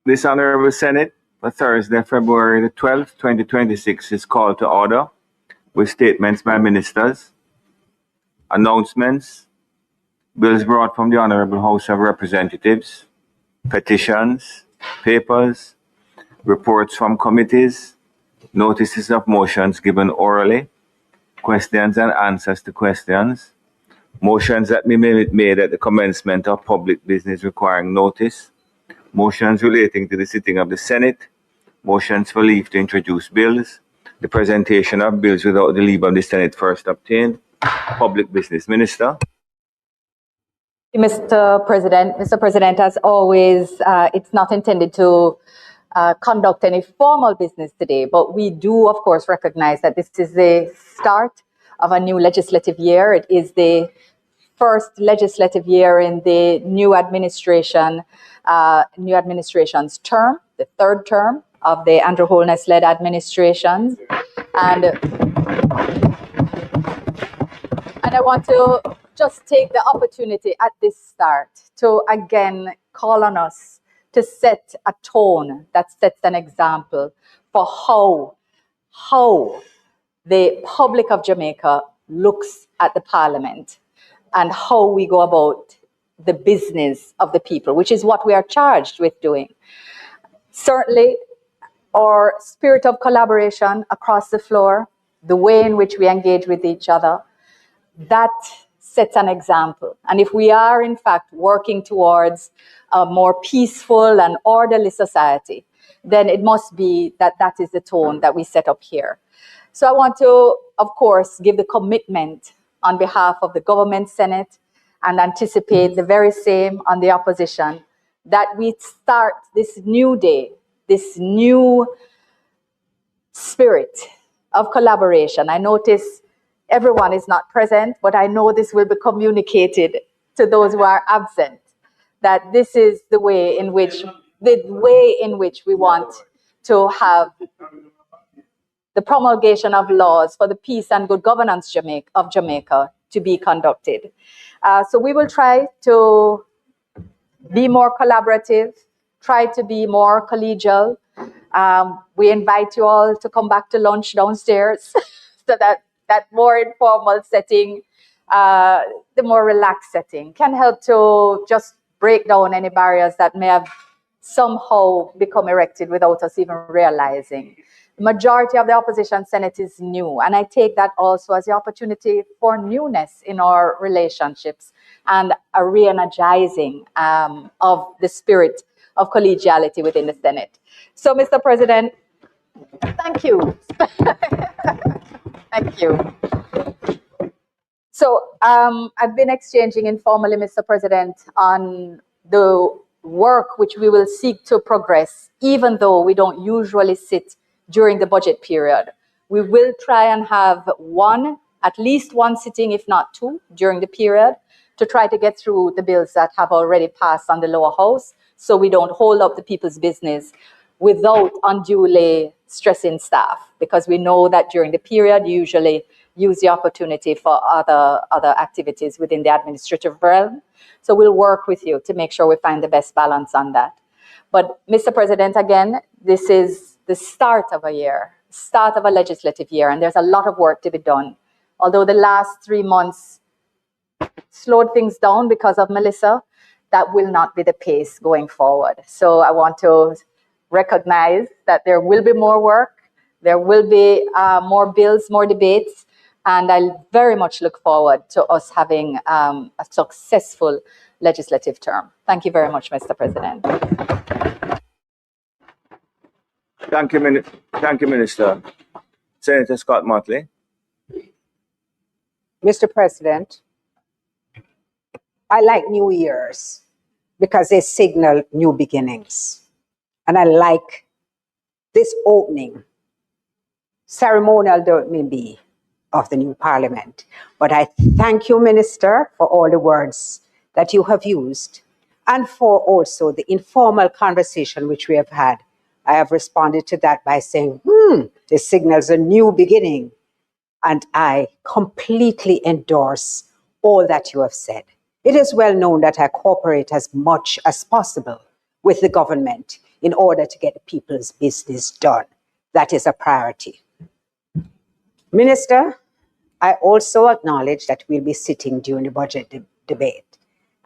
This Honorable Senate for Thursday, February the 12th, 2026 is called to order with statements by ministers, announcements, bills brought from the Honorable House of Representatives, petitions, papers, reports from committees, notices of motions given orally, questions and answers to questions, motions that may be made at the commencement of public business requiring notice, motions relating to the sitting of the Senate, motions for leave to introduce bills, the presentation of bills without the leave of the Senate first obtained. Public Business Minister. Mr. President, as always, it's not intended to conduct any formal business today, but we do, of course, recognize that this is the start of a new legislative year. It is the first legislative year in the new administration's term, the third term of the Andrew Holness-led administration. And I want to just take the opportunity at this start to again call on us to set a tone that sets an example for how the public of Jamaica looks at the Parliament and how we go about the business of the people, which is what we are charged with doing. Certainly, our spirit of collaboration across the floor, the way in which we engage with each other, that sets an example. And if we are, in fact, working towards a more peaceful and orderly society, then it must be that that is the tone that we set up here. So I want to, of course, give the commitment on behalf of the government Senate and anticipate the very same on the opposition, that we start this new day, this new spirit of collaboration. I notice everyone is not present, but I know this will be communicated to those who are absent, that this is the way in which we want to have the promulgation of laws for the peace and good governance of Jamaica to be conducted. So we will try to be more collaborative, try to be more collegial. We invite you all to come back to lunch downstairs so that more informal setting, the more relaxed setting can help to just break down any barriers that may have somehow become erected without us even realizing. The majority of the opposition Senate is new, and I take that also as the opportunity for newness in our relationships and a re-energizing of the spirit of collegiality within the Senate. So, Mr. President, thank you. Thank you. So I've been exchanging informally, Mr. President, on the work which we will seek to progress, even though we don't usually sit during the budget period. We will try and have at least one sitting, if not two, during the period to try to get through the bills that have already passed on the lower house, so we don't hold up the people's business without unduly stressing staff, because we know that during the period you usually use the opportunity for other activities within the administrative realm. So we'll work with you to make sure we find the best balance on that. But Mr. President, again, this is the start of a year, start of a legislative year, and there's a lot of work to be done. Although the last 3 months slowed things down because of Melissa, that will not be the pace going forward. So I want to recognize that there will be more work, there will be more bills, more debates, and I very much look forward to us having a successful legislative term. Thank you very much, Mr. President. Thank you, Minister. Senator Scott Motley. Mr. President, I like New Year's because they signal new beginnings. And I like this opening, ceremonial though it may be, of the new Parliament. But I thank you, Minister, for all the words that you have used and for also the informal conversation which we have had. I have responded to that by saying, this signals a new beginning. And I completely endorse all that you have said. It is well known that I cooperate as much as possible with the government in order to get the people's business done. That is a priority. Minister, I also acknowledge that we'll be sitting during the budget debate.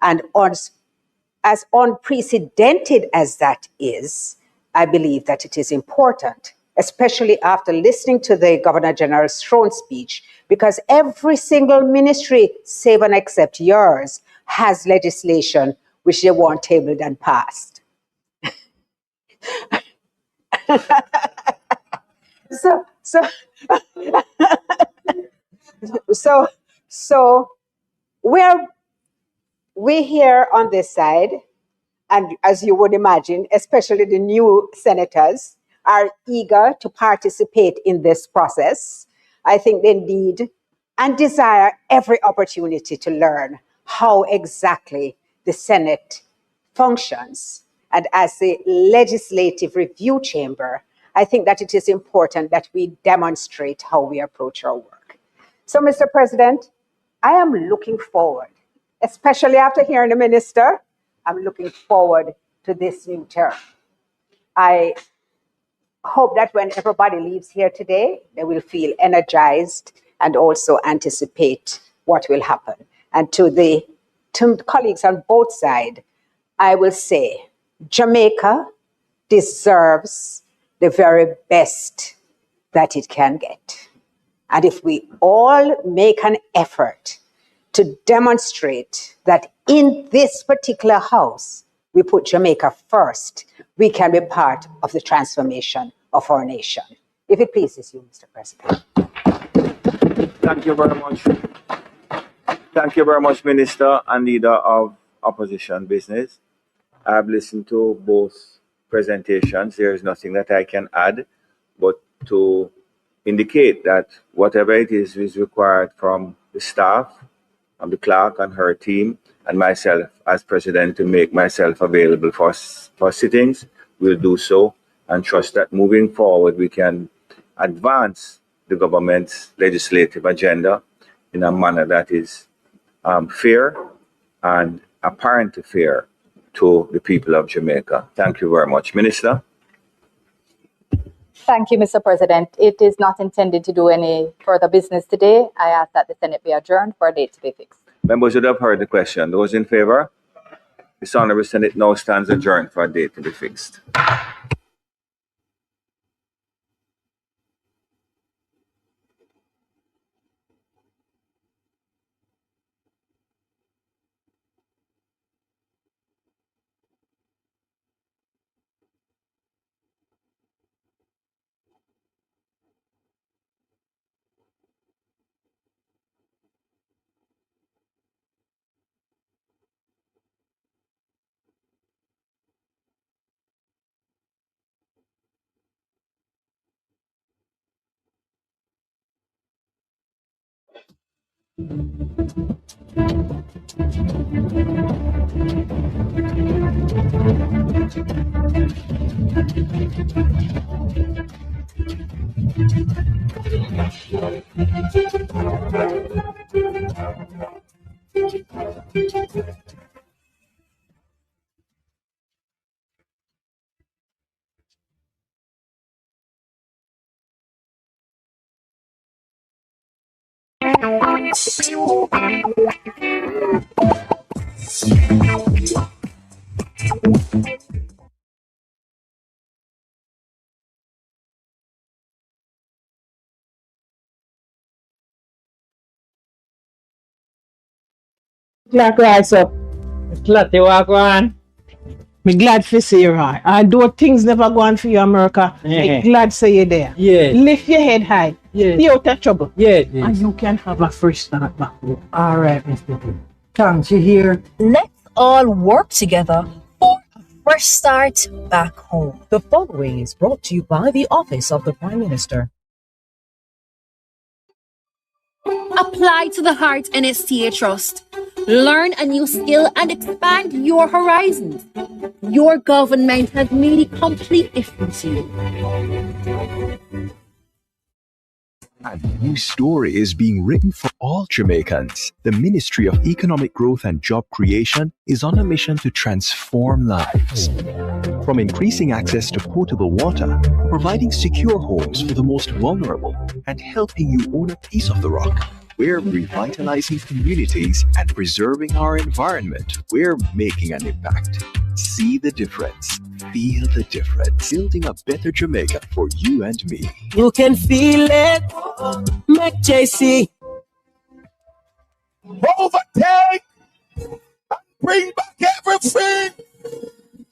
And as unprecedented as that is, I believe that it is important, especially after listening to the Governor General's throne speech, because every single ministry, save and except yours, has legislation which they want tabled and passed. So we're here on this side, and as you would imagine, especially the new senators are eager to participate in this process. I think they need and desire every opportunity to learn how exactly the Senate functions. And as the legislative review chamber, I think that it is important that we demonstrate how we approach our work. So, Mr. President, I am looking forward, especially after hearing the minister, I'm looking forward to this new term. I hope that when everybody leaves here today, they will feel energized and also anticipate what will happen. And to colleagues on both sides, I will say Jamaica deserves the very best that it can get. And if we all make an effort to demonstrate that in this particular house, we put Jamaica first, we can be part of the transformation of our nation. If it pleases you, Mr. President. Thank you very much. Thank you very much, Minister and Leader of Opposition Business. I have listened to both presentations. There is nothing that I can add, but to indicate that whatever it is required from the staff, from the clerk and her team, and myself as president to make myself available for sittings, we'll do so, and trust that moving forward we can advance the government's legislative agenda in a manner that is fair and apparently fair to the people of Jamaica. Thank you very much. Minister? Thank you, Mr. President. It is not intended to do any further business today. I ask that the Senate be adjourned for a date to be fixed. Members would have heard the question. Those in favor? This Honorable Senate now stands adjourned for a date to be fixed. Glad rise up. Glad to walk on. Me glad for see you, right? Although things never go on for you, America, me glad say you there. Yeah. Lift your head high. Yeah. Stay out of trouble. Yeah. And you can have a fresh start back home. All right, Mr. P. Thanks, you hear? Let's all work together for a fresh start back home. The following is brought to you by the Office of the Prime Minister. Apply to the Heart NSTA Trust. Learn a new skill and expand your horizons. Your government has made a complete difference to you. A new story is being written for all Jamaicans. The Ministry of Economic Growth and Job Creation is on a mission to transform lives. From increasing access to potable water, providing secure homes for the most vulnerable, and helping you own a piece of the rock. We're revitalizing communities and preserving our environment. We're making an impact. See the difference. Feel the difference. Building a better Jamaica for you and me. You can feel it. Make JC. Overtake and bring back everything.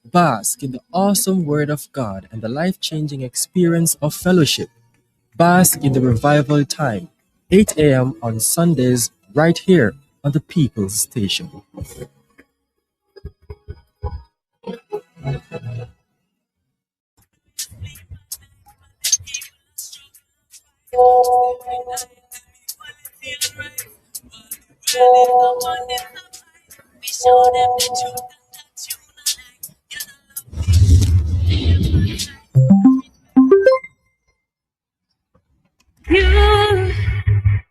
Bask in the awesome Word of God and the life-changing experience of fellowship. Bask in the revival time. 8 a.m. on Sundays, right here on the People's Station.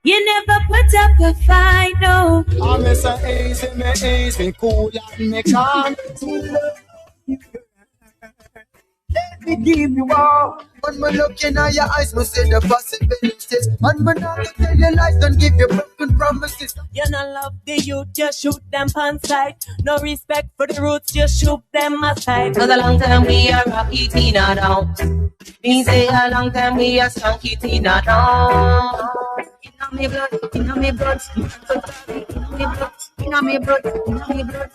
You never put up a fight, no. I'm so easy, cool and me calm. Let me give you all. When me look in your eyes, me see the possibilities. And me not to tell you lies, don't give you broken promises. You not love the youth, just shoot them on sight. No respect for the roots, just shoot them aside. For the long time we are rocky Tina down. Me say a long time we are skunky Tina down. Inna me blood, inna me blood, inna me blood, inna me blood, inna me blood,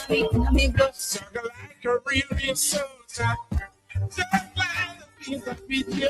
inna me blood. Struggle like a real soldier. Just like the piece of video.